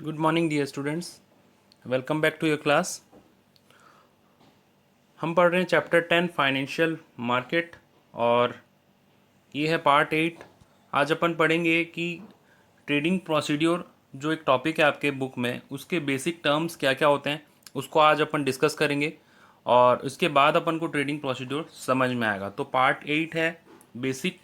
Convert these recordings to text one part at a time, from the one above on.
Good morning dear students, welcome back to your class. हम पढ़ रहे हैं चैप्टर 10 फाइनेंशियल मार्केट और ये है पार्ट 8। आज अपन पढ़ेंगे कि ट्रेडिंग प्रोसीड्योर जो एक टॉपिक है आपके बुक में, उसके बेसिक टर्म्स क्या क्या होते हैं उसको आज अपन डिस्कस करेंगे और उसके बाद अपन को ट्रेडिंग प्रोसीड्योर समझ में आएगा। तो पार्ट 8 है basic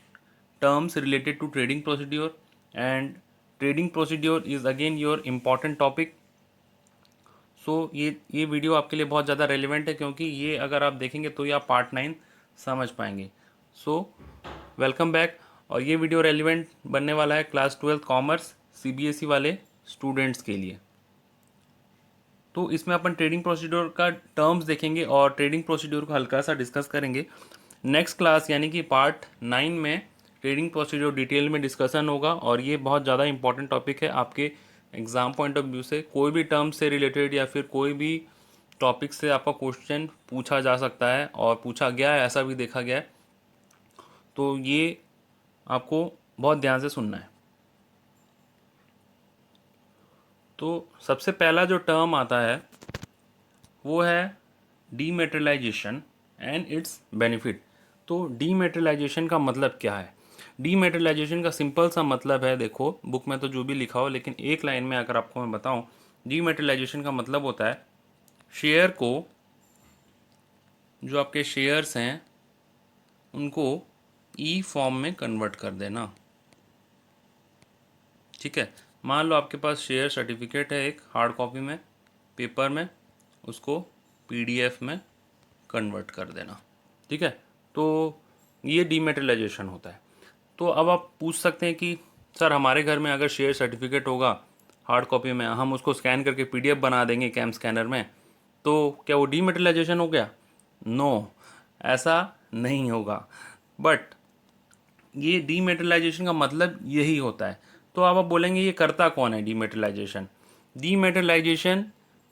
terms related to trading procedure and trading procedure is again your important topic. ये वीडियो आपके लिए बहुत ज़्यादा रेलिवेंट है क्योंकि ये अगर आप देखेंगे तो ये आप पार्ट 9 समझ पाएंगे। So welcome back. और ये वीडियो रेलिवेंट बनने वाला है क्लास 12 कॉमर्स सीबीएसई वाले स्टूडेंट्स के लिए। तो इसमें अपन ट्रेडिंग प्रोसीड्योर का टर्म्स देखेंगे और ट्रेडिंग प्रोसीड्योर को हल्का सा डिस्कस करेंगे। नेक्स्ट क्लास यानी कि पार्ट 9 में ट्रेडिंग प्रोसीड्योर डिटेल में डिस्कशन होगा और ये बहुत ज़्यादा इंपॉर्टेंट टॉपिक है आपके एग्ज़ाम पॉइंट ऑफ व्यू से। कोई भी टर्म से रिलेटेड या फिर कोई भी टॉपिक से आपका क्वेश्चन पूछा जा सकता है और पूछा गया है, ऐसा भी देखा गया है। तो ये आपको बहुत ध्यान से सुनना है। तो सबसे पहला जो टर्म आता है वो है डीमेटेरियलाइजेशन एंड इट्स बेनिफिट। तो डीमेटेरियलाइजेशन का मतलब क्या है? डीमेटेरियलाइजेशन का सिंपल सा मतलब है, देखो बुक में तो जो भी लिखा हो, लेकिन एक लाइन में अगर आपको मैं बताऊं, डीमेटेरियलाइजेशन का मतलब होता है शेयर को, जो आपके शेयर्स हैं उनको ई फॉर्म में कन्वर्ट कर देना। ठीक है, मान लो आपके पास शेयर सर्टिफिकेट है एक हार्ड कॉपी में, पेपर में, उसको पीडीएफ में कन्वर्ट कर देना। ठीक है, तो ये डीमेटेरियलाइजेशन होता है। तो अब आप पूछ सकते हैं कि सर हमारे घर में अगर शेयर सर्टिफिकेट होगा हार्ड कॉपी में, हम उसको स्कैन करके पीडीएफ बना देंगे कैम स्कैनर में, तो क्या वो डीमेटेरियलाइजेशन हो गया? नो, ऐसा नहीं होगा। बट ये डीमेटेरियलाइजेशन का मतलब यही होता है। तो अब आप बोलेंगे ये करता कौन है डीमेटेरियलाइजेशन? डीमेटेरियलाइजेशन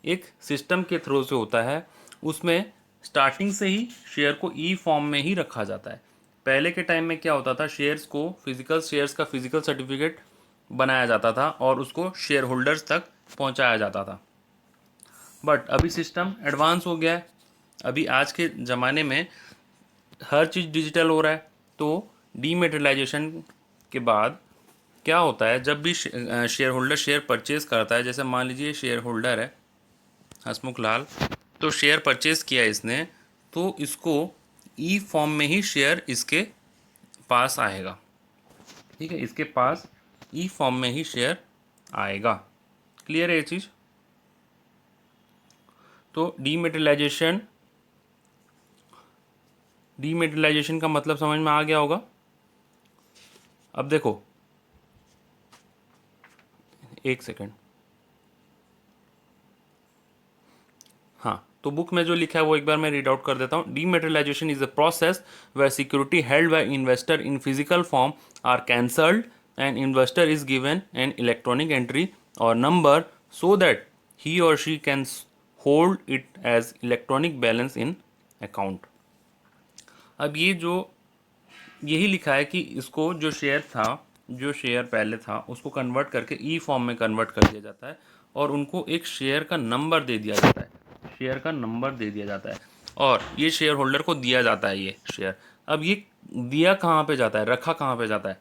एक सिस्टम के थ्रू से होता है। उसमें स्टार्टिंग से ही शेयर को ई फॉर्म में ही रखा जाता है। पहले के टाइम में क्या होता था, शेयर्स को, फिजिकल शेयर्स का फिजिकल सर्टिफिकेट बनाया जाता था और उसको शेयर होल्डर्स तक पहुंचाया जाता था। बट अभी सिस्टम एडवांस हो गया है। अभी आज के ज़माने में हर चीज़ डिजिटल हो रहा है। तो डीमेटेरियलाइजेशन के बाद क्या होता है, जब भी शेयर होल्डर शेयर परचेज करता है, जैसे मान लीजिए शेयर होल्डर है हसमुख लाल, तो शेयर परचेज किया इसने, तो इसको ई फॉर्म में ही शेयर इसके पास आएगा। ठीक है, इसके पास ई फॉर्म में ही शेयर आएगा। क्लियर है ये चीज़? तो डीमेटेरियलाइजेशन का मतलब समझ में आ गया होगा। अब देखो, एक सेकेंड, हाँ, तो बुक में जो लिखा है वो एक बार मैं रीड आउट कर देता हूँ। Dematerialisation is a process where security held by investor in physical form are cancelled and investor is given an electronic entry or number so that he or she can hold it as electronic balance in account. अब ये जो यही लिखा है कि इसको जो share था, जो शेयर पहले था, उसको कन्वर्ट करके ई फॉर्म में कन्वर्ट कर दिया जाता है और उनको एक शेयर का नंबर दे दिया जाता है। शेयर का नंबर दे दिया जाता है और ये शेयर होल्डर को दिया जाता है ये शेयर। अब ये दिया कहाँ पे जाता है, रखा कहाँ पे जाता है?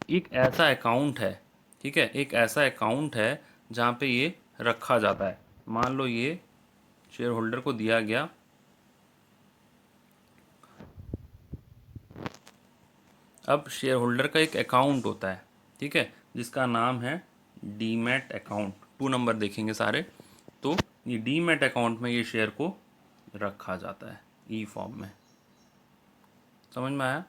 एक ऐसा अकाउंट है, ठीक है, एक ऐसा अकाउंट है जहाँ पे ये रखा जाता है। मान लो ये शेयर होल्डर को दिया गया, अब शेयर होल्डर का एक अकाउंट होता है, ठीक है, जिसका नाम है डीमैट अकाउंट। 2 नंबर देखेंगे सारे। तो ये डीमैट अकाउंट में ये शेयर को रखा जाता है ई फॉर्म में। समझ में आया?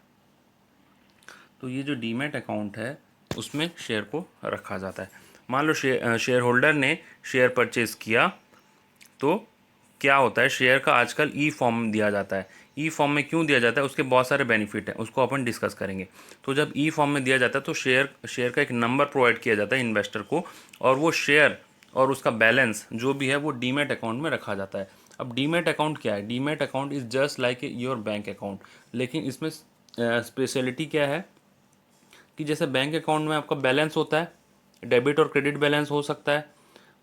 तो ये जो डीमैट अकाउंट है उसमें शेयर को रखा जाता है। मान लो शेयर होल्डर ने शेयर परचेज किया, तो क्या होता है, शेयर का आजकल ई फॉर्म दिया जाता है। ई फॉर्म में क्यों दिया जाता है? उसके बहुत सारे बेनिफिट हैं, उसको अपन डिस्कस करेंगे। तो जब ई फॉर्म में दिया जाता है तो शेयर का एक नंबर प्रोवाइड किया जाता है इन्वेस्टर को, और वो शेयर और उसका बैलेंस जो भी है वो डीमैट अकाउंट में रखा जाता है। अब डीमैट अकाउंट क्या है? Demat account is just like your bank account, लेकिन इसमें स्पेशलिटी क्या है कि जैसे बैंक अकाउंट में आपका बैलेंस होता है, डेबिट और क्रेडिट बैलेंस हो सकता है,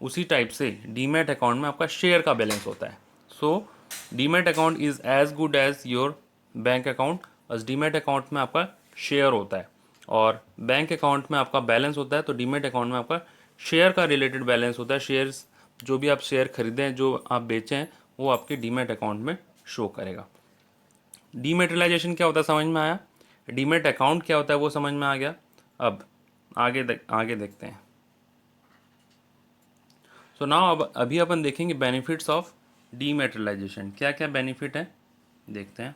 उसी टाइप से डीमैट अकाउंट में आपका शेयर का बैलेंस होता है। So demat account is as good as your bank account. बस डीमैट अकाउंट में आपका शेयर होता है और बैंक अकाउंट में आपका बैलेंस होता है, तो डीमैट अकाउंट में आपका शेयर का रिलेटेड बैलेंस होता है। शेयर्स जो भी आप शेयर खरीदें, जो आप बेचें हैं, वो आपके डीमैट अकाउंट में शो करेगा। डीमेटेरियलाइजेशन क्या होता है समझ में आया, डीमैट अकाउंट क्या होता है वो समझ में आ गया। अब आगे देखते हैं। सो नाउ अब अभी अपन देखेंगे बेनिफिट्स ऑफ डीमेटेरियलाइजेशन। क्या क्या बेनिफिट है देखते हैं।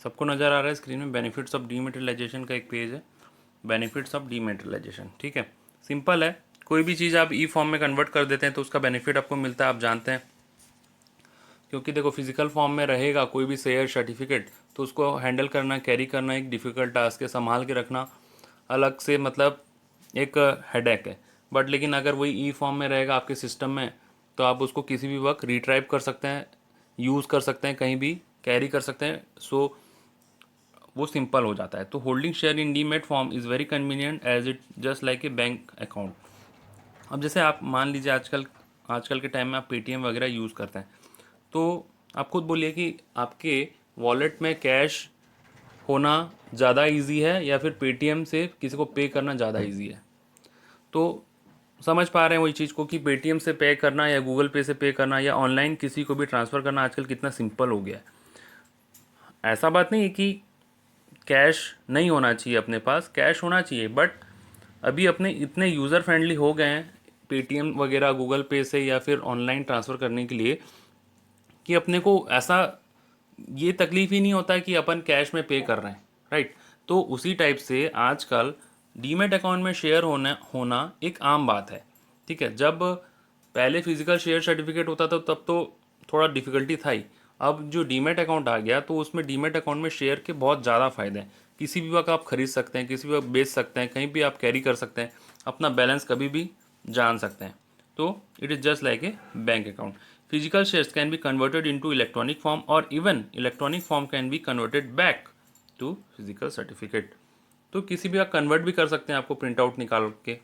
सबको नज़र आ रहा है स्क्रीन में, बेनिफिट्स ऑफ डीमेटेरियलाइजेशन का एक पेज है, बेनिफिट्स ऑफ डीमेटेरियलाइजेशन। ठीक है, सिंपल है। कोई भी चीज़ आप ई फॉर्म में कन्वर्ट कर देते हैं तो उसका बेनिफिट आपको मिलता है, आप जानते हैं। क्योंकि देखो फिजिकल फॉर्म में रहेगा कोई भी शेयर सर्टिफिकेट, तो उसको हैंडल करना, कैरी करना एक डिफ़िकल्ट टास्क है, संभाल के रखना अलग से मतलब एक हेडेक है। बट लेकिन अगर वही ई फॉर्म में रहेगा आपके सिस्टम में, तो आप उसको किसी भी वक्त रिट्राइव कर सकते हैं, यूज़ कर सकते हैं, कहीं भी कैरी कर सकते हैं। सो वो सिंपल हो जाता है। तो holding share in demat form is very convenient as it just like a bank account. अब जैसे आप मान लीजिए आजकल के टाइम में आप पेटीएम वगैरह यूज़ करते हैं, तो आप खुद बोलिए कि आपके वॉलेट में कैश होना ज़्यादा इजी है या फिर पेटीएम से किसी को पे करना ज़्यादा इजी है। तो समझ पा रहे हैं वही चीज़ को कि पेटीएम से पे करना या गूगल पे से पे करना या ऑनलाइन किसी को भी ट्रांसफ़र करना आजकल कितना सिंपल हो गया है। ऐसा बात नहीं है कि कैश नहीं होना चाहिए, अपने पास कैश होना चाहिए, बट अभी अपने इतने यूज़र फ्रेंडली हो गए हैं पेटीएम वगैरह गूगल पे से या फिर ऑनलाइन ट्रांसफ़र करने के लिए कि अपने को ऐसा ये तकलीफ़ ही नहीं होता है कि अपन कैश में पे कर रहे हैं, राइट। तो उसी टाइप से आजकल डीमैट अकाउंट में शेयर होना होना एक आम बात है। ठीक है, जब पहले फिजिकल शेयर सर्टिफिकेट होता था तब तो थोड़ा डिफ़िकल्टी था ही। अब जो डीमैट अकाउंट आ गया तो उसमें डीमैट अकाउंट में शेयर के बहुत ज़्यादा फ़ायदे हैं। किसी भी वक्त आप खरीद सकते हैं, किसी भी वक्त बेच सकते हैं, कहीं भी आप कैरी कर सकते हैं, अपना बैलेंस कभी भी जान सकते हैं। तो it is just like a bank account. Physical shares can be converted into electronic form or even electronic form can be converted back to physical certificate। तो किसी भी आप कन्वर्ट भी कर सकते हैं आपको प्रिंट आउट निकाल के।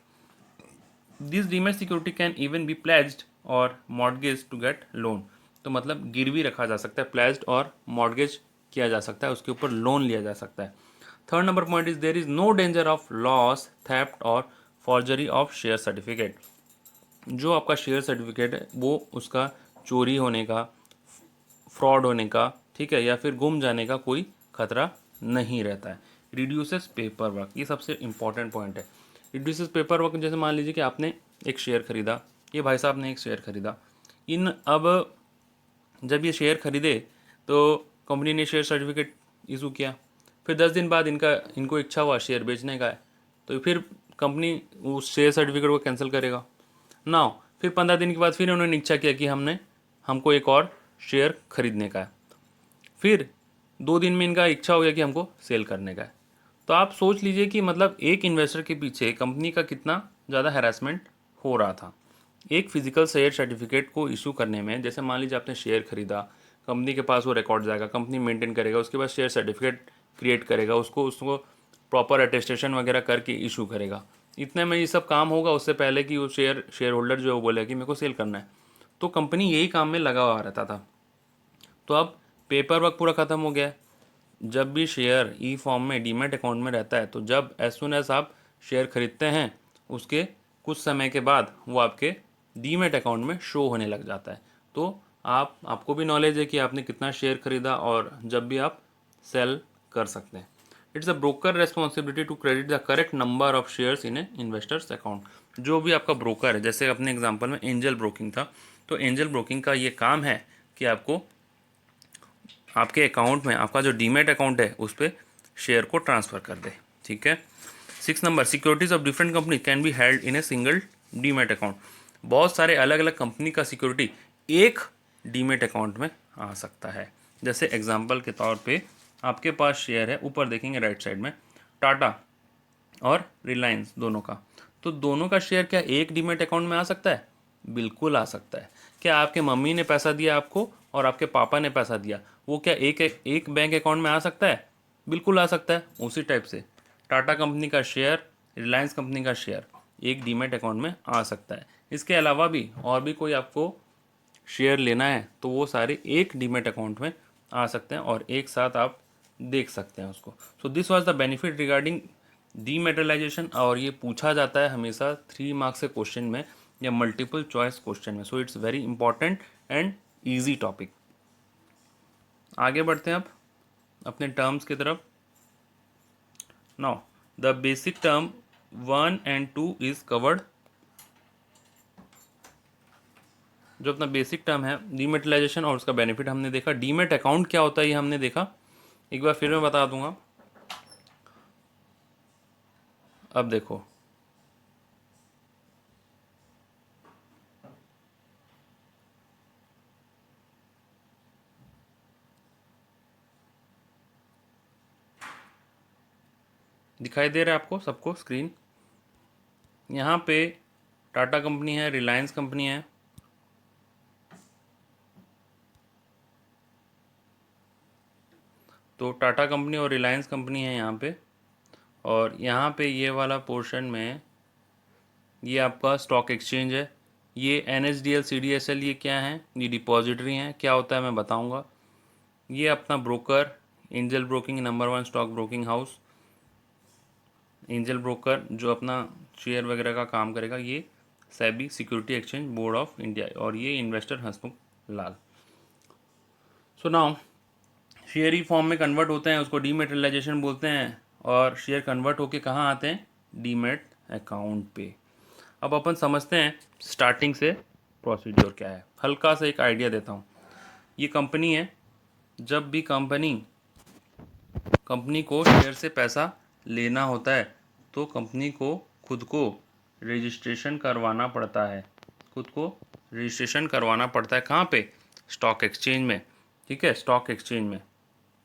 This demat security can even be pledged और मॉर्गेज टू गेट लोन। तो मतलब गिरवी रखा जा सकता है, प्लेज्ड और मॉर्गेज किया जा सकता है, उसके ऊपर लोन लिया जा सकता है। Third number point is there is no danger of loss, theft or forgery of share certificate. जो आपका शेयर सर्टिफिकेट है वो उसका चोरी होने का, फ्रॉड होने का, ठीक है, या फिर गुम जाने का कोई खतरा नहीं रहता है। रिड्यूसेस पेपर वर्क, ये सबसे इंपॉर्टेंट पॉइंट है। रिड्यूसेस पेपर वर्क, जैसे मान लीजिए कि आपने एक शेयर खरीदा, ये भाई साहब ने एक शेयर खरीदा, अब जब ये शेयर खरीदे तो कंपनी ने शेयर सर्टिफिकेट इशू किया, फिर 10 दिन बाद इनको इच्छा हुआ शेयर बेचने का है, तो फिर कंपनी उस शेयर सर्टिफिकेट को कैंसिल करेगा ना। फिर 15 दिन के बाद फिर उन्होंने इच्छा किया कि हमको एक और शेयर खरीदने का है, फिर 2 दिन में इनका इच्छा हो गया कि हमको सेल करने का है। तो आप सोच लीजिए कि मतलब एक इन्वेस्टर के पीछे कंपनी का कितना ज़्यादा हैरेसमेंट हो रहा था। एक फिजिकल शेयर सर्टिफिकेट को इशू करने में, जैसे मान लीजिए आपने शेयर खरीदा, कंपनी के पास वो रिकॉर्ड जाएगा, कंपनी मेंटेन करेगा, उसके बाद शेयर सर्टिफिकेट क्रिएट करेगा, उसको प्रॉपर अटेस्टेशन वगैरह करके इशू करेगा। इतने में ये सब काम होगा, उससे पहले कि वो शेयर होल्डर जो है वो बोले कि मेरे को सेल करना है। तो कंपनी यही काम में लगा हुआ रहता था। तो अब पेपर वर्क पूरा ख़त्म हो गया है। जब भी शेयर ई फॉर्म में डीमैट अकाउंट में रहता है, तो जब एज सुन एज आप शेयर खरीदते हैं, उसके कुछ समय के बाद वो आपके डीमैट अकाउंट में शो होने लग जाता है। तो आपको भी नॉलेज है कि आपने कितना शेयर खरीदा और जब भी आप सेल कर सकते हैं। It's a broker responsibility to credit the correct number of shares in a investor's account. जो भी आपका ब्रोकर है, जैसे अपने एग्जांपल में एंजल ब्रोकिंग था, तो एंजल ब्रोकिंग का ये काम है कि आपको आपके अकाउंट में आपका जो डीमैट अकाउंट है उस पर शेयर को ट्रांसफ़र कर दे। ठीक है। 6 number, securities of different company can be held in a single demat account. बहुत सारे अलग अलग कंपनी का सिक्योरिटी एक डीमैट अकाउंट में आ सकता है। जैसे एग्जांपल के तौर पे आपके पास शेयर है, ऊपर देखेंगे राइट साइड में, टाटा और रिलायंस दोनों का, तो दोनों का शेयर क्या एक डीमेट अकाउंट में आ सकता है? बिल्कुल आ सकता है। क्या आपके मम्मी ने पैसा दिया आपको और आपके पापा ने पैसा दिया, वो क्या एक बैंक अकाउंट में आ सकता है? बिल्कुल आ सकता है। उसी टाइप से टाटा कंपनी का शेयर, रिलायंस कंपनी का शेयर एक डीमेट अकाउंट में आ सकता है। इसके अलावा भी और भी कोई आपको शेयर लेना है तो वो सारे एक डीमेट अकाउंट में आ सकते हैं और एक साथ आप देख सकते हैं उसको। सो this was the benefit regarding डीमेटेरियलाइजेशन, और ये पूछा जाता है हमेशा 3 मार्क्स के क्वेश्चन में या मल्टीपल चॉइस क्वेश्चन में। So it's very important and easy topic. आगे बढ़ते हैं अब अपने टर्म्स की तरफ। Now the basic term 1 and 2 is covered. जो अपना बेसिक टर्म है डीमेटेरियलाइजेशन और उसका बेनिफिट हमने देखा। डीमेट अकाउंट क्या होता है ये हमने देखा, एक बार फिर मैं बता दूंगा। अब देखो, दिखाई दे रहा है आपको सबको स्क्रीन? यहाँ पे टाटा कंपनी है, रिलायंस कंपनी है, तो टाटा कंपनी और रिलायंस कंपनी है यहाँ पे, और यहाँ पे ये वाला पोर्शन में ये आपका स्टॉक एक्सचेंज है। ये NSDL CDSL ये क्या है? ये डिपॉजिटरी हैं। क्या होता है मैं बताऊँगा। ये अपना broker, angel broking number 1 stock broking house, angel broker जो अपना शेयर वगैरह का काम करेगा, ये SEBI security exchange board of India, और ये इन्वेस्टर हंसमुख लाल। सो नाउ शेयर ही फॉर्म में कन्वर्ट होते हैं, उसको डीमेटेरियलाइजेशन बोलते हैं, और शेयर कन्वर्ट होके कहाँ आते हैं? डीमेट अकाउंट पे। अब अपन समझते हैं स्टार्टिंग से प्रोसीड्योर क्या है। हल्का सा एक आइडिया देता हूँ। ये कंपनी है, जब भी कंपनी को शेयर से पैसा लेना होता है तो कंपनी को खुद को रजिस्ट्रेशन करवाना पड़ता है। खुद को रजिस्ट्रेशन करवाना पड़ता है कहाँ पे? स्टॉक एक्सचेंज में। ठीक है, स्टॉक एक्सचेंज में।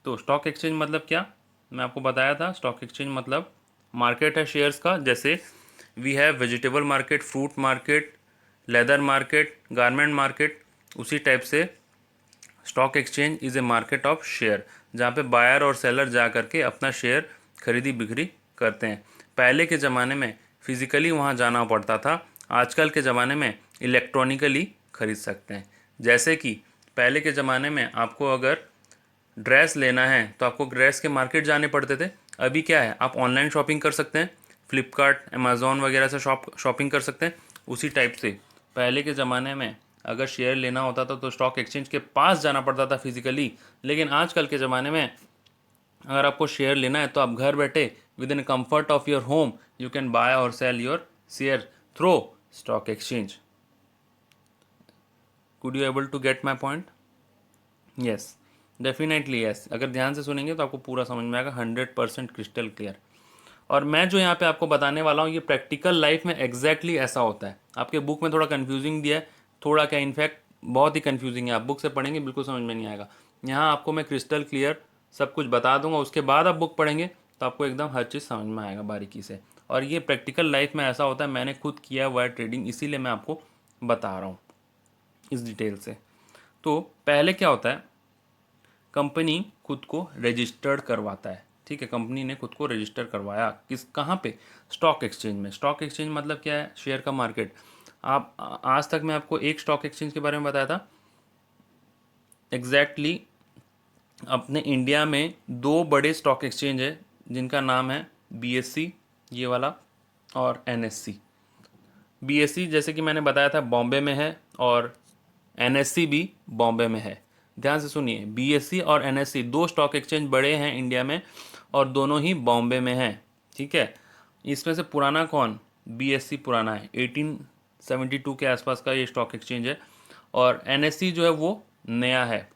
तो स्टॉक एक्सचेंज मतलब क्या, मैं आपको बताया था। स्टॉक एक्सचेंज मतलब मार्केट है शेयर्स का। जैसे we have vegetable market, fruit market, leather market, garment market, उसी टाइप से stock exchange is a market of share, जहाँ पे बायर और सेलर जा करके अपना शेयर खरीदी बिक्री करते हैं। पहले के ज़माने में फिज़िकली वहाँ जाना पड़ता था, आजकल के ज़माने में इलेक्ट्रॉनिकली खरीद सकते हैं। जैसे कि पहले के ज़माने में आपको अगर ड्रेस लेना है तो आपको ड्रेस के मार्केट जाने पड़ते थे। अभी क्या है, आप ऑनलाइन शॉपिंग कर सकते हैं, फ्लिपकार्ट, अमेज़ॉन वगैरह से शॉपिंग कर सकते हैं। उसी टाइप से पहले के ज़माने में अगर शेयर लेना होता था तो स्टॉक एक्सचेंज के पास जाना पड़ता था फिजिकली, लेकिन आजकल के ज़माने में अगर आपको शेयर लेना है तो आप घर बैठे with in comfort of your home you can buy और sell your share through stock exchange. Could you able to get my point? Yes, definitely yes. अगर ध्यान से सुनेंगे तो आपको पूरा समझ में आएगा, 100% क्रिस्टल क्लियर। और मैं जो यहाँ पे आपको बताने वाला हूँ ये प्रैक्टिकल लाइफ में एग्जैक्टली ऐसा होता है। आपके बुक में थोड़ा कन्फ्यूजिंग दिया है, थोड़ा क्या, इनफैक्ट बहुत ही कन्फ्यूजिंग है। आप बुक से पढ़ेंगे बिल्कुल समझ में नहीं आएगा। यहाँ आपको मैं क्रिस्टल क्लियर सब कुछ बता दूंगा, उसके बाद आप बुक पढ़ेंगे तो आपको एकदम हर चीज़ समझ में आएगा बारीकी से। और ये प्रैक्टिकल लाइफ में ऐसा होता है, मैंने खुद किया हुआ है ट्रेडिंग, इसीलिए मैं आपको बता रहा हूँ इस डिटेल से। तो पहले क्या होता है, कंपनी खुद को रजिस्टर्ड करवाता है। ठीक है, कंपनी ने खुद को रजिस्टर करवाया किस, कहाँ पे? स्टॉक एक्सचेंज में। स्टॉक एक्सचेंज मतलब क्या है? शेयर का मार्केट। आप आज तक मैं आपको एक स्टॉक एक्सचेंज के बारे में बताया था। एग्जैक्टली अपने इंडिया में 2 बड़े स्टॉक एक्सचेंज है जिनका नाम है BSE ये वाला और NSE। BSE जैसे कि मैंने बताया था बॉम्बे में है, और NSE भी बॉम्बे में है। ध्यान से सुनिए, BSE और NSE 2 स्टॉक एक्सचेंज बड़े हैं इंडिया में और दोनों ही बॉम्बे में हैं। ठीक है, इसमें से पुराना कौन? BSE पुराना है, 1872 के आसपास का ये स्टॉक एक्सचेंज है, और NSE जो है वो नया है।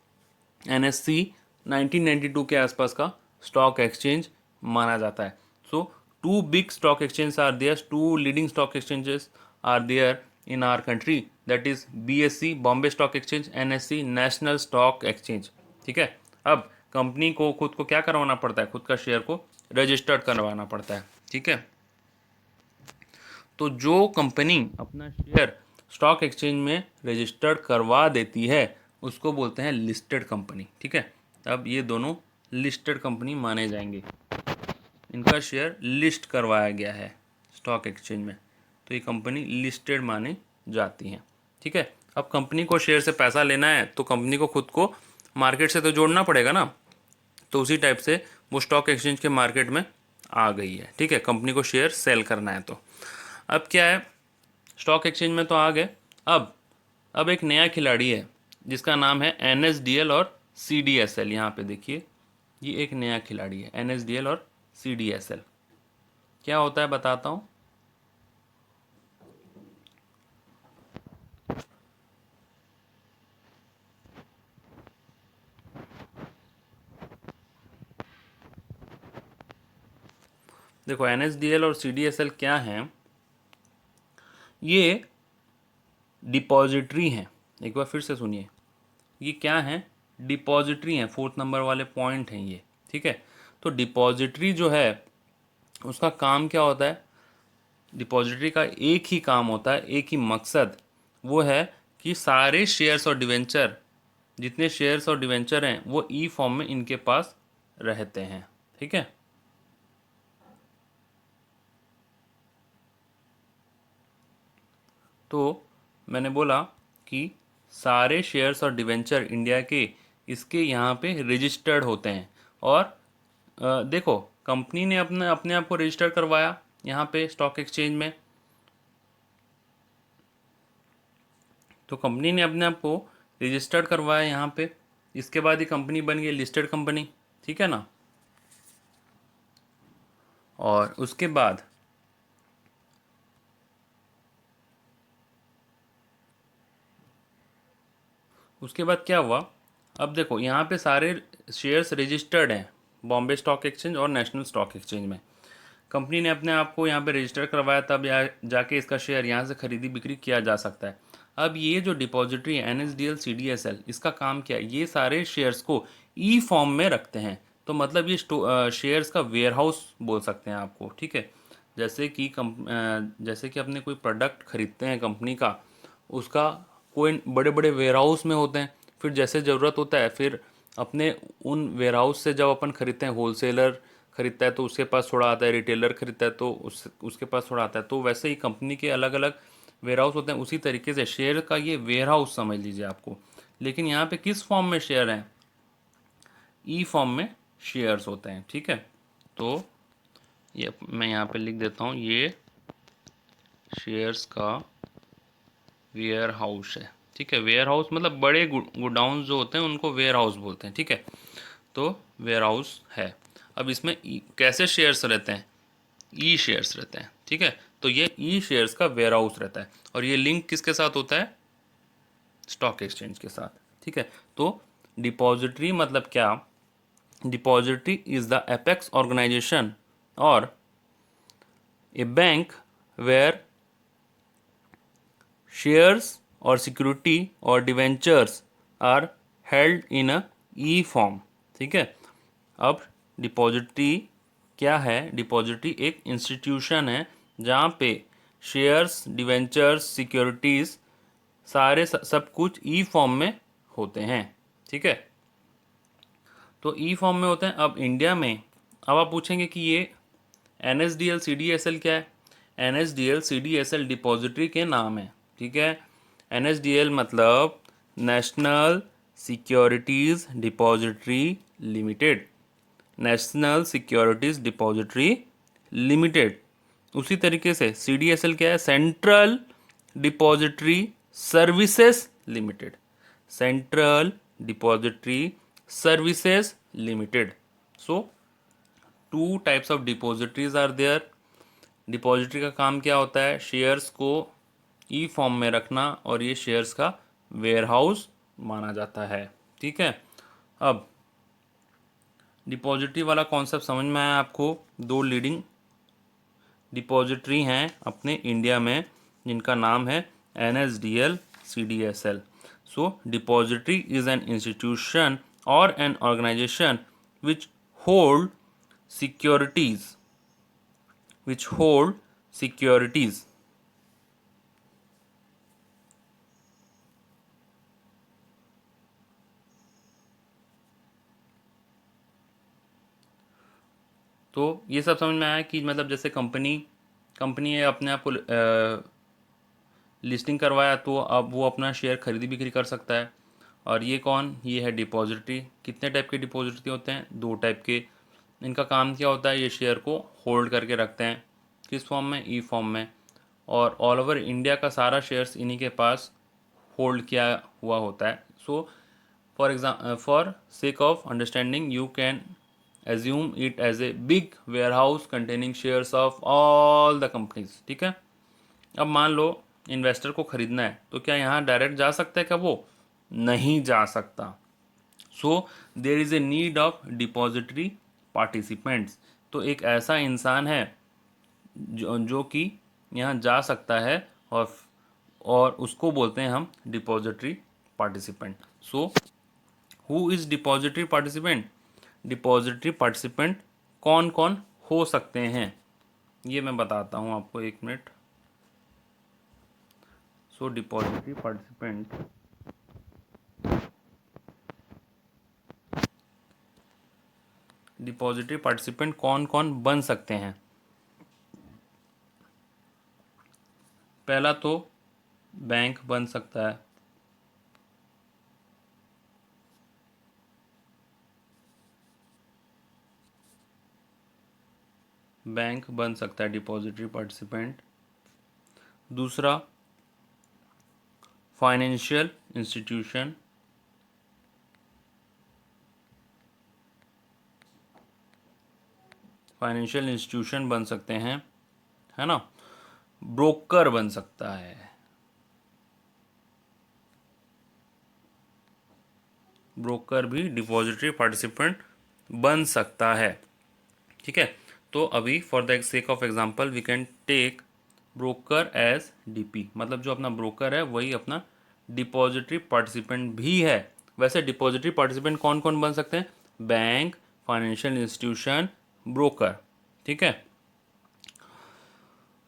NSE 1992 के आसपास का स्टॉक एक्सचेंज माना जाता है। So 2 big stock exchange are there, 2 leading stock exchanges are there in our country, that is BSE Bombay stock exchange, NSE national stock exchange. ठीक है, अब कंपनी को खुद को क्या करवाना पड़ता है, खुद का शेयर को रजिस्टर्ड करवाना पड़ता है। ठीक है, तो जो कंपनी अपना शेयर स्टॉक एक्सचेंज में रजिस्टर्ड करवा देती है उसको बोलते हैं लिस्टेड कंपनी। ठीक है, अब ये दोनों लिस्टेड कंपनी माने जाएंगे, इनका शेयर लिस्ट करवाया गया है स्टॉक एक्सचेंज में, तो ये कंपनी लिस्टेड मानी जाती हैं। ठीक है, अब कंपनी को शेयर से पैसा लेना है तो कंपनी को खुद को मार्केट से तो जोड़ना पड़ेगा ना, तो उसी टाइप से वो स्टॉक एक्सचेंज के मार्केट में आ गई है। ठीक है, कंपनी को शेयर सेल करना है तो अब क्या है, स्टॉक एक्सचेंज में तो आ गए। अब एक नया खिलाड़ी है जिसका नाम है NSDL और CDSL। यहाँ पे देखिए, ये एक नया खिलाड़ी है NSDL और CDSL। क्या होता है बताता हूँ। देखो NSDL और CDSL क्या हैं, ये डिपॉजिटरी हैं। एक बार फिर से सुनिए, ये क्या हैं, डिपॉजिटरी हैं, 4th नंबर वाले पॉइंट हैं ये। ठीक है, तो डिपॉजिटरी जो है उसका काम क्या होता है, डिपॉजिटरी का एक ही काम होता है, एक ही मकसद, वो है कि सारे शेयर्स और डिवेंचर, जितने शेयर्स और डिवेंचर हैं वो ई फॉर्म में इनके पास रहते हैं। ठीक है, तो मैंने बोला कि सारे शेयर्स और डिवेंचर इंडिया के इसके यहाँ पे रजिस्टर्ड होते हैं। और देखो, कंपनी ने अपने अपने आप को रजिस्टर करवाया यहाँ पे स्टॉक एक्सचेंज में, तो कंपनी ने अपने आप को रजिस्टर्ड करवाया यहाँ पे, इसके बाद ही कंपनी बन गई लिस्टेड कंपनी। ठीक है ना, और उसके बाद क्या हुआ, अब देखो यहाँ पे सारे शेयर्स रजिस्टर्ड हैं बॉम्बे स्टॉक एक्सचेंज और नेशनल स्टॉक एक्सचेंज में। कंपनी ने अपने आप को यहाँ पे रजिस्टर करवाया, तब जाके इसका शेयर यहाँ से खरीदी बिक्री किया जा सकता है। अब ये जो डिपॉजिटरी है NSDL CDSL, इसका काम क्या है, ये सारे शेयर्स को ई फॉर्म में रखते हैं। तो मतलब ये शेयर्स का वेयर हाउस बोल सकते हैं आपको। ठीक है, जैसे कि अपने कोई प्रोडक्ट खरीदते हैं कंपनी का, उसका कोई बड़े बड़े वेयर हाउस में होते हैं, फिर जैसे ज़रूरत होता है फिर अपने उन वेयर हाउस से जब अपन खरीदते हैं, होलसेलर खरीदता है तो उसके पास थोड़ा आता है, रिटेलर खरीदता है तो उसके पास थोड़ा आता है, तो वैसे ही कंपनी के अलग अलग वेयर हाउस होते हैं। उसी तरीके से शेयर का ये वेयर हाउस समझ लीजिए आपको। लेकिन यहाँ पे किस फॉर्म में शेयर हैं, ई फॉर्म में शेयर्स होते हैं। ठीक है, तो ये मैं यहाँ पे लिख देता हूँ, ये शेयर्स का वेयर हाउस है। ठीक है, वेयर हाउस मतलब बड़े गोडाउन जो होते हैं उनको वेयर हाउस बोलते हैं। ठीक है, तो वेयर हाउस है। अब इसमें कैसे शेयर्स रहते हैं, ई शेयर्स रहते हैं। ठीक है, तो ये ई शेयर्स का वेयर हाउस रहता है और ये लिंक किसके साथ होता है, स्टॉक एक्सचेंज के साथ। ठीक है, तो डिपॉजिटरी मतलब क्या, depository is the apex organisation or a bank where shares or security or debentures are held in a e form. ठीक है, अब डिपॉजिटरी क्या है, डिपॉजिटरी एक इंस्टीट्यूशन है जहाँ पे शेयर्स, डिवेंचर्स, सिक्योरिटीज़ सारे सब कुछ ई फॉर्म में होते हैं। ठीक है, तो ई फॉर्म में होते हैं। अब इंडिया में, अब आप पूछेंगे कि ये NSDL CDSL क्या है, NSDL CDSL डिपॉजिटरी के नाम है। ठीक है, NSDL मतलब national securities depository limited, national securities depository limited. उसी तरीके से CDSL क्या है, central depository services limited, central depository services limited. So 2 types of depositories are there. Depository का काम क्या होता है, शेयर्स को ई फॉर्म में रखना, और ये शेयर्स का वेयर हाउस माना जाता है। ठीक है, अब डिपॉजिटरी वाला कॉन्सेप्ट समझ में आया आपको। 2 लीडिंग डिपॉजिटरी हैं अपने इंडिया में जिनका नाम है NSDL CDSL। So depository is an institution or an organization which hold securities, which hold securities. तो ये सब समझ में आया कि मतलब जैसे कंपनी कंपनी अपने आप को लिस्टिंग करवाया तो अब वो अपना शेयर खरीदी बिक्री कर सकता है। और ये कौन, ये है डिपॉजिटरी। कितने टाइप के डिपॉजिटरी होते हैं, दो टाइप के। इनका काम क्या होता है, ये शेयर को होल्ड करके रखते हैं। किस फॉर्म में, ई फॉर्म में। और ऑल ओवर इंडिया का सारा शेयर्स इन्हीं के पास होल्ड किया हुआ होता है। So for sake of understanding you can assume it as a big warehouse containing shares of all the companies। ठीक है। अब मान लो इन्वेस्टर को खरीदना है तो क्या यहाँ डायरेक्ट जा सकता है क्या, वो नहीं जा सकता। So there is a need of depository participants. तो एक ऐसा इंसान है जो कि यहाँ जा सकता है, और उसको बोलते हैं हम depository participant. So who is depository participant, depository participant कौन कौन हो सकते हैं ये मैं बताता हूँ आपको, एक मिनट। सो डिपॉजिटरी पार्टिसिपेंट, डिपॉजिटरी पार्टिसिपेंट कौन कौन बन सकते हैं। पहला तो बैंक बन सकता है, बैंक बन सकता है डिपॉजिटरी पार्टिसिपेंट। दूसरा फाइनेंशियल इंस्टीट्यूशन, फाइनेंशियल इंस्टीट्यूशन बन सकते हैं, है ना। ब्रोकर बन सकता है, ब्रोकर भी डिपॉजिटरी पार्टिसिपेंट बन सकता है। ठीक है। तो अभी for the sake of example we can take broker as DP, मतलब जो अपना ब्रोकर है वही अपना डिपॉजिटरी पार्टिसिपेंट भी है। वैसे डिपॉजिटरी पार्टिसिपेंट कौन कौन बन सकते हैं, बैंक, फाइनेंशियल इंस्टीट्यूशन, ब्रोकर। ठीक है।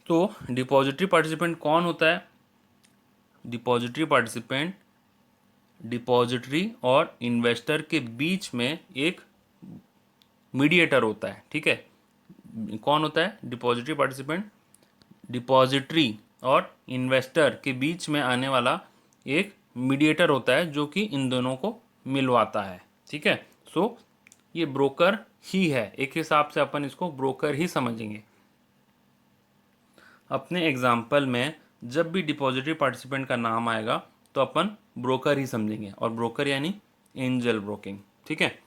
तो डिपॉजिटरी पार्टिसिपेंट कौन होता है, डिपॉजिटरी पार्टिसिपेंट डिपॉजिटरी और इन्वेस्टर के बीच में एक मीडिएटर होता है। ठीक है। कौन होता है डिपॉजिटरी पार्टिसिपेंट, डिपॉजिटरी और इन्वेस्टर के बीच में आने वाला एक मीडिएटर होता है जो कि इन दोनों को मिलवाता है। ठीक है। सो ये ब्रोकर ही है, एक हिसाब से अपन इसको ब्रोकर ही समझेंगे। अपने एग्जाम्पल में जब भी डिपॉजिटरी पार्टिसिपेंट का नाम आएगा तो अपन ब्रोकर ही समझेंगे, और ब्रोकर यानी एंजल ब्रोकिंग। ठीक है।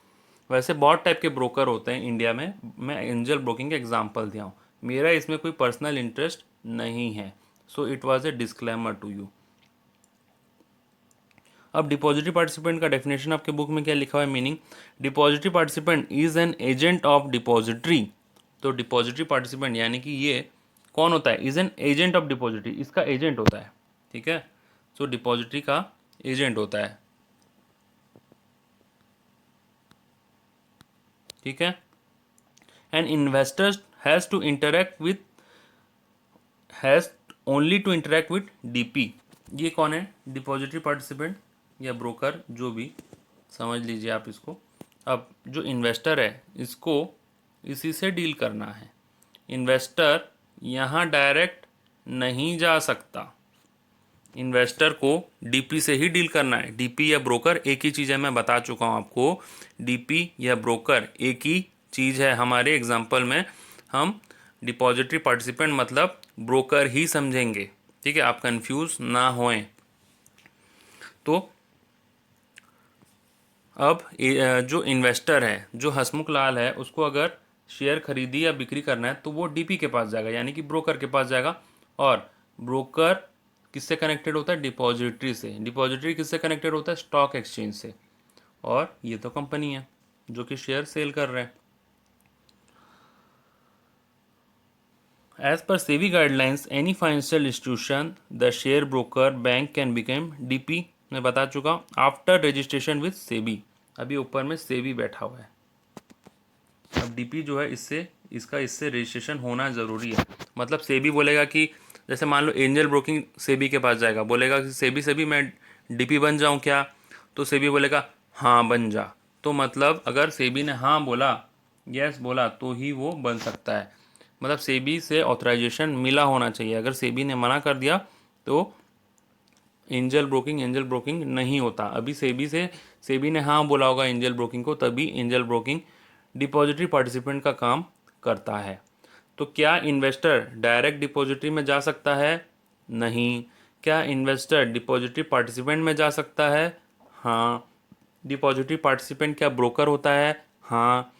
वैसे बहुत टाइप के ब्रोकर होते हैं इंडिया में, मैं एंजल ब्रोकिंग का एग्जांपल दिया हूँ। मेरा इसमें कोई पर्सनल इंटरेस्ट नहीं है, so it was a disclaimer to you. अब डिपॉजिटरी पार्टिसिपेंट का डेफिनेशन आपके बुक में क्या लिखा हुआ है, meaning, depository participant is an agent of depository. तो डिपॉजिटरी पार्टिसिपेंट यानी कि ये कौन होता है, is an agent of depository, इसका एजेंट होता है। ठीक है। सो डिपॉजिटरी का एजेंट होता है। ठीक है। An investor has to interact with, has only to interact with DP. ये कौन है, डिपॉजिटरी पार्टिसिपेंट या ब्रोकर, जो भी समझ लीजिए आप इसको। अब जो इन्वेस्टर है इसको इसी से डील करना है। इन्वेस्टर यहाँ डायरेक्ट नहीं जा सकता, इन्वेस्टर को डीपी से ही डील करना है। डीपी या ब्रोकर एक ही चीज़ है, मैं बता चुका हूँ आपको। डीपी या ब्रोकर एक ही चीज़ है। हमारे एग्जाम्पल में हम डिपॉजिटरी पार्टिसिपेंट मतलब ब्रोकर ही समझेंगे। ठीक है, आप कंफ्यूज ना होएं। तो अब जो इन्वेस्टर है, जो हसमुख लाल है, उसको अगर शेयर खरीदी या बिक्री करना है तो वो डीपी के पास जाएगा, यानी कि ब्रोकर के पास जाएगा। और ब्रोकर किससे कनेक्टेड होता है, डिपॉजिटरी से। डिपॉजिटरी किससे कनेक्टेड होता है, स्टॉक एक्सचेंज से। और ये तो कंपनी है जो कि शेयर सेल कर रहे हैं। As per SEBI guidelines any financial institution the share broker bank can become DP, मैं बता चुका आफ्टर रजिस्ट्रेशन विद सेबी। अभी ऊपर में सेबी बैठा हुआ है। अब डीपी जो है इससे रजिस्ट्रेशन होना ज़रूरी है। मतलब सेबी बोलेगा कि जैसे मान लो एंजल ब्रोकिंग सेबी के पास जाएगा, बोलेगा कि सेबी मैं डीपी बन जाऊं क्या? तो सेबी बोलेगा हाँ बन जा। तो मतलब अगर सेबी ने हाँ बोला, यस बोला, तो ही वो बन सकता है। मतलब सेबी से ऑथराइजेशन मिला होना चाहिए। अगर सेबी ने मना कर दिया तो एंजल ब्रोकिंग नहीं होता। अभी सेबी ने हाँ बोला होगा एंजल ब्रोकिंग को, तभी एंजल ब्रोकिंग डिपॉजिटरी पार्टिसिपेंट का काम करता है। तो क्या इन्वेस्टर डायरेक्ट डिपॉजिटरी में जा सकता है? नहीं। क्या इन्वेस्टर डिपॉजिटरी पार्टिसिपेंट में जा सकता है? हाँ। डिपॉजिटरी पार्टिसिपेंट क्या ब्रोकर होता है? हाँ।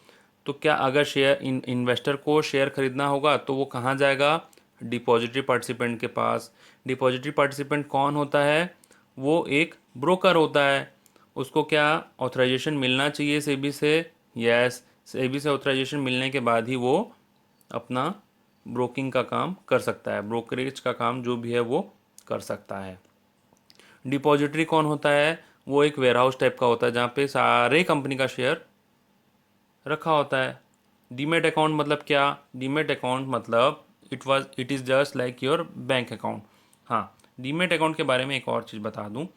तो क्या अगर इन्वेस्टर को शेयर खरीदना होगा तो वो कहाँ जाएगा? डिपॉजिटरी पार्टिसिपेंट के पास। डिपॉजिटरी पार्टिसिपेंट कौन होता है? वो एक ब्रोकर होता है। उसको क्या ऑथराइजेशन मिलना चाहिए सेबी से? यस। सेबी से ऑथराइजेशन मिलने के बाद ही वो अपना ब्रोकिंग का काम कर सकता है, ब्रोकरेज का काम जो भी है वो कर सकता है। डिपॉजिटरी कौन होता है? वो एक वेयरहाउस टाइप का होता है जहाँ पे सारे कंपनी का शेयर रखा होता है। डीमेट अकाउंट मतलब क्या? डीमेट अकाउंट मतलब it is just like your bank account. हाँ, डीमेट अकाउंट के बारे में एक और चीज़ बता दूँ।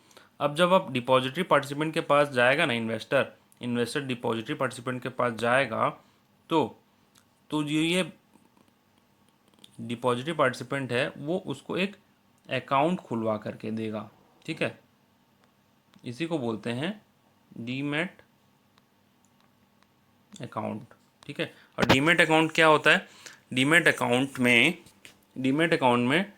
अब जब आप डिपॉजिटरी पार्टिसिपेंट के पास जाएगा ना, इन्वेस्टर डिपॉजिटरी पार्टिसिपेंट के पास जाएगा तो ये डिपॉजिटरी पार्टिसिपेंट है वो उसको एक अकाउंट खुलवा करके देगा। ठीक है, इसी को बोलते हैं डीमेट अकाउंट। ठीक है, और डीमेट अकाउंट क्या होता है? डीमेट अकाउंट में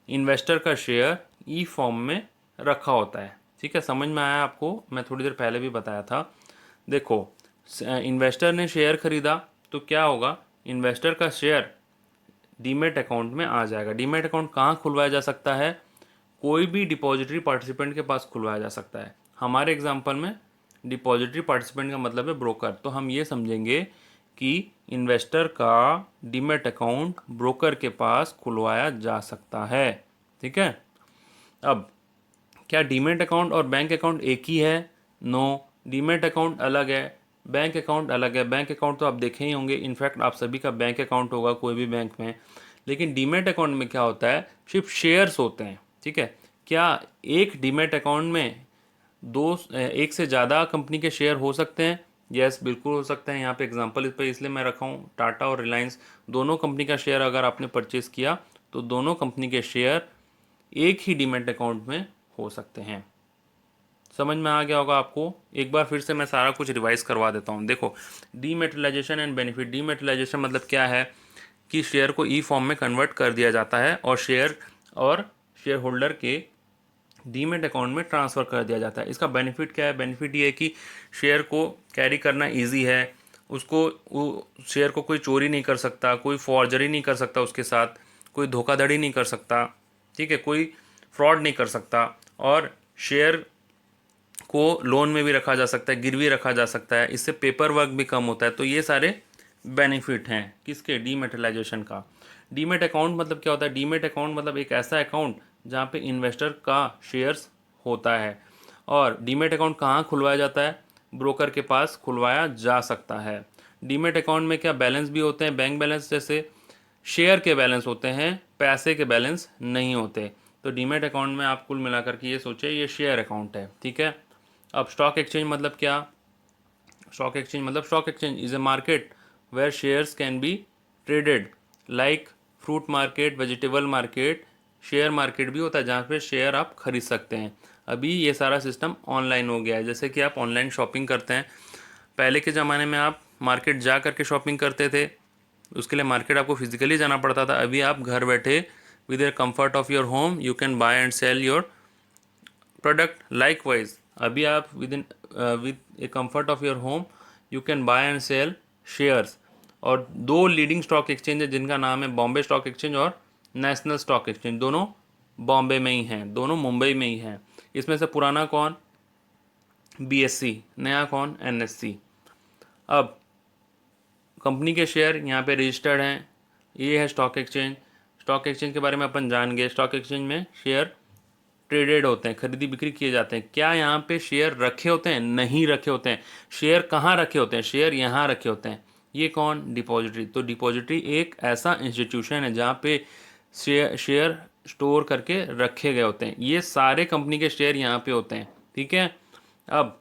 इन्वेस्टर का शेयर ई फॉर्म में रखा होता है। ठीक है, समझ में आया आपको? मैं थोड़ी देर पहले भी बताया था। देखो, इन्वेस्टर ने शेयर खरीदा तो क्या होगा? इन्वेस्टर का शेयर डीमेट अकाउंट में आ जाएगा। डीमेट अकाउंट कहाँ खुलवाया जा सकता है? कोई भी डिपॉजिटरी पार्टिसिपेंट के पास खुलवाया जा सकता है। हमारे एग्जांपल में डिपॉजिटरी पार्टिसिपेंट का मतलब है ब्रोकर, तो हम ये समझेंगे कि इन्वेस्टर का डीमेट अकाउंट ब्रोकर के पास खुलवाया जा सकता है। ठीक है, अब क्या डीमेट अकाउंट और बैंक अकाउंट एक ही है? नो, डीमेट अकाउंट अलग है, बैंक अकाउंट अलग है। बैंक अकाउंट तो आप देखे ही होंगे, इनफैक्ट आप सभी का बैंक अकाउंट होगा कोई भी बैंक में। लेकिन डीमेट अकाउंट में क्या होता है? सिर्फ शेयर्स होते हैं। ठीक है, क्या एक डीमेट अकाउंट में एक से ज़्यादा कंपनी के शेयर हो सकते हैं? यस, बिल्कुल हो सकते हैं। यहाँ पे एग्जांपल इस पर इसलिए मैं रखा हूँ, टाटा और रिलायंस दोनों कंपनी का शेयर अगर आपने परचेज किया तो दोनों कंपनी के शेयर एक ही डीमेट अकाउंट में हो सकते हैं। समझ में आ गया होगा आपको? एक बार फिर से मैं सारा कुछ रिवाइज करवा देता हूँ। देखो, डीमेटेलाइजेशन एंड बेनिफिट। डीमेटेलाइजेशन मतलब क्या है कि शेयर को ई फॉर्म में कन्वर्ट कर दिया जाता है और शेयर होल्डर के डीमेट अकाउंट में ट्रांसफ़र कर दिया जाता है। इसका बेनिफिट क्या है? बेनिफिट ये है कि शेयर को कैरी करना इजी है। शेयर को कोई चोरी नहीं कर सकता, कोई फॉर्जरी नहीं कर सकता उसके साथ, कोई धोखाधड़ी नहीं कर सकता। ठीक है, कोई फ्रॉड नहीं कर सकता। और शेयर को लोन में भी रखा जा सकता है, गिरवी रखा जा सकता है। इससे पेपर वर्क भी कम होता है। तो ये सारे बेनिफिट हैं किसके? डीमेटेलाइजेशन का। डीमेट अकाउंट मतलब क्या होता है? डीमेट अकाउंट मतलब एक ऐसा अकाउंट जहाँ पे इन्वेस्टर का शेयर्स होता है। और डीमेट अकाउंट कहाँ खुलवाया जाता है? ब्रोकर के पास खुलवाया जा सकता है। डीमेट अकाउंट में क्या बैलेंस भी होते हैं? बैंक बैलेंस जैसे शेयर के बैलेंस होते हैं, पैसे के बैलेंस नहीं होते। तो डीमेट अकाउंट में आप कुल मिलाकर के ये सोचे ये शेयर अकाउंट है। ठीक है, अब स्टॉक एक्सचेंज मतलब क्या? Stock exchange is a market where shares can be traded, like fruit market, vegetable market. Share market भी होता है जहाँ पे शेयर आप खरीद सकते हैं। अभी ये सारा सिस्टम ऑनलाइन हो गया है। जैसे कि आप ऑनलाइन शॉपिंग करते हैं, पहले के ज़माने में आप मार्केट जा करके शॉपिंग करते थे, उसके लिए मार्केट आपको फिजिकली जाना पड़ता था। अभी आप घर बैठे with the comfort of your home you can buy and sell your product. Likewise अभी आप with a comfort of your home you can buy and sell shares. और दो लीडिंग स्टॉक एक्सचेंज है जिनका नाम है बॉम्बे स्टॉक एक्सचेंज और national stock exchange. दोनों बॉम्बे में ही हैं, दोनों मुंबई में ही हैं। इसमें से पुराना कौन? बीएससी। नया कौन? एनएससी। अब कंपनी के शेयर यहाँ पे रजिस्टर्ड हैं। ये है स्टॉक एक्सचेंज। स्टॉक एक्सचेंज के बारे में अपन जान गए। स्टॉक एक्सचेंज में शेयर ट्रेडेड होते हैं, खरीदी बिक्री किए जाते हैं। क्या यहाँ पे शेयर रखे होते हैं? नहीं रखे होते हैं। शेयर कहाँ रखे होते हैं? शेयर यहाँ रखे होते हैं। ये कौन? डिपॉजिटरी। तो डिपॉजिटरी एक ऐसा इंस्टीट्यूशन है जहाँ पे शेयर स्टोर करके रखे गए होते हैं। ये सारे कंपनी के शेयर यहाँ पे होते हैं, ठीक है। अब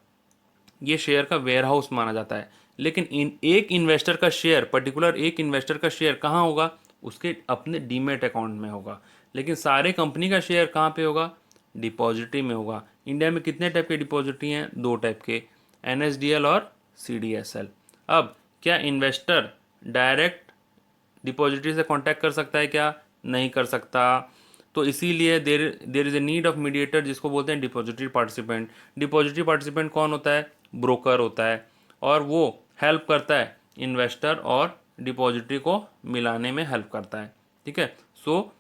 ये शेयर का वेयर हाउस माना जाता है। लेकिन एक इन्वेस्टर का शेयर, पर्टिकुलर एक इन्वेस्टर का शेयर कहाँ होगा? उसके अपने डीमेट अकाउंट में होगा। लेकिन सारे कंपनी का शेयर कहाँ पे होगा? डिपॉजिटरी में होगा। इंडिया में कितने टाइप के डिपॉजिटरी हैं? 2 टाइप के, NSDL और CDSL। अब क्या इन्वेस्टर डायरेक्ट डिपॉजिटरी से कांटेक्ट कर सकता है क्या? नहीं कर सकता। तो इसीलिए देर is a need of mediator, जिसको बोलते हैं डिपॉजिटरी पार्टिसिपेंट। डिपॉजिटरी पार्टिसिपेंट कौन होता है? ब्रोकर होता है, और वो हेल्प करता है इन्वेस्टर और डिपॉजिटरी को मिलाने में हेल्प करता है, ठीक है। So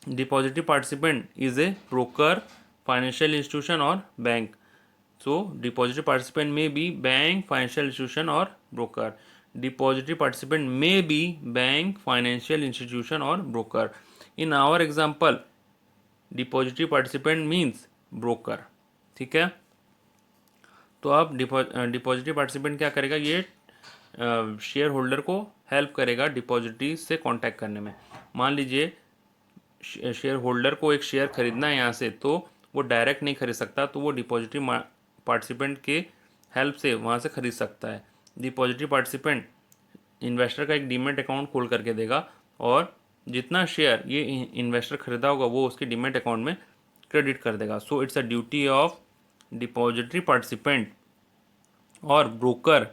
depository participant is a broker, financial institution और bank. So depository participant may be bank, financial institution or broker. Depository participant may be bank, financial institution or broker. In our example, depository participant means broker, ठीक है। तो अब depository participant क्या करेगा? ये share holder को help करेगा depository से कांटेक्ट करने में। मान लीजिए शेयर होल्डर को एक शेयर खरीदना है यहाँ से, तो वो डायरेक्ट नहीं खरीद सकता, तो वो डिपॉजिटरी पार्टिसिपेंट के हेल्प से वहाँ से खरीद सकता है। डिपॉजिटरी पार्टिसिपेंट इन्वेस्टर का एक डीमेट अकाउंट खोल करके देगा, और जितना शेयर ये इन्वेस्टर खरीदा होगा वो उसके डीमेट अकाउंट में क्रेडिट कर देगा। So it's a duty of depository participant or broker,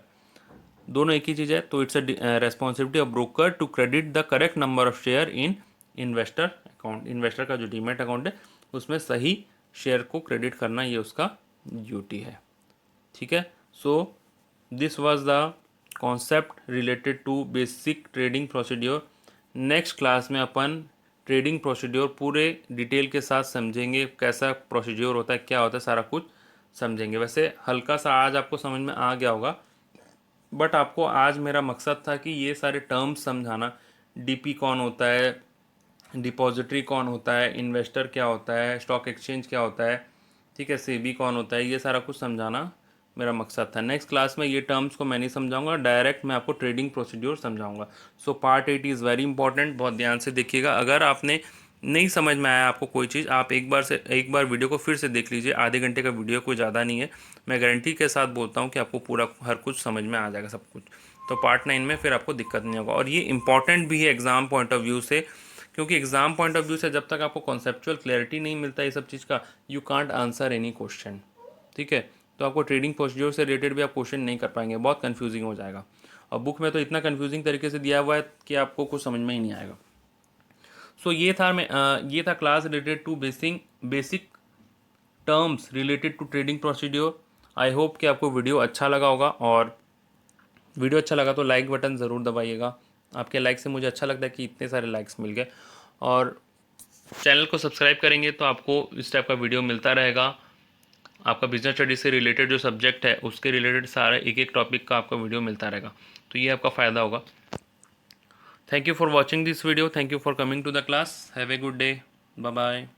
दोनों एक ही चीज़ है। तो it's a responsibility of broker to credit the correct number of share in investor account. Investor का जो डीमेट अकाउंट है उसमें सही शेयर को क्रेडिट करना, ये उसका ड्यूटी है, ठीक है। So this was the concept related to basic trading procedure. Next class में अपन ट्रेडिंग प्रोसीड्योर पूरे डिटेल के साथ समझेंगे, कैसा प्रोसीड्योर होता है, क्या होता है, सारा कुछ समझेंगे। वैसे हल्का सा आज आपको समझ में आ गया होगा, बट आपको आज मेरा मकसद था कि ये सारे टर्म्स समझाना। DP कौन होता है, डिपॉजिटरी कौन होता है, इन्वेस्टर क्या होता है, स्टॉक एक्सचेंज क्या होता है, ठीक है, सेबी कौन होता है, ये सारा कुछ समझाना मेरा मकसद था। नेक्स्ट क्लास में ये टर्म्स को मैं नहीं समझाऊंगा, डायरेक्ट मैं आपको ट्रेडिंग प्रोसीड्योर समझाऊंगा। So part 8 is very important, बहुत ध्यान से देखिएगा। अगर आपने नहीं समझ में आया आपको कोई चीज़, आप एक बार वीडियो को फिर से देख लीजिए। आधे घंटे का वीडियो कोई ज़्यादा नहीं है, मैं गारंटी के साथ बोलता हूँ कि आपको पूरा हर कुछ समझ में आ जाएगा, सब कुछ। तो पार्ट 9 में फिर आपको दिक्कत नहीं होगा। और ये इंपॉर्टेंट भी है एग्ज़ाम पॉइंट ऑफ व्यू से, क्योंकि एग्जाम पॉइंट ऑफ व्यू से जब तक आपको कॉन्सेप्चुअल क्लैरिटी नहीं मिलता ये सब चीज़ का, you can't answer any question, ठीक है। तो आपको ट्रेडिंग प्रोसीड्योर से रिलेटेड भी आप क्वेश्चन नहीं कर पाएंगे, बहुत कंफ्यूजिंग हो जाएगा। और बुक में तो इतना कंफ्यूजिंग तरीके से दिया हुआ है कि आपको कुछ समझ में ही नहीं आएगा। सो ये था class related to basic terms related to trading procedure. I hope कि आपको वीडियो अच्छा लगा होगा, और वीडियो अच्छा लगा तो लाइक बटन ज़रूर दबाइएगा। आपके लाइक से मुझे अच्छा लगता है कि इतने सारे लाइक्स मिल गए। और चैनल को सब्सक्राइब करेंगे तो आपको इस टाइप का वीडियो मिलता रहेगा। आपका बिजनेस स्टडी से रिलेटेड जो सब्जेक्ट है उसके रिलेटेड सारा एक एक टॉपिक का आपका वीडियो मिलता रहेगा, तो ये आपका फ़ायदा होगा। Thank you for watching this video, thank you for coming to the class, have a good day, bye bye.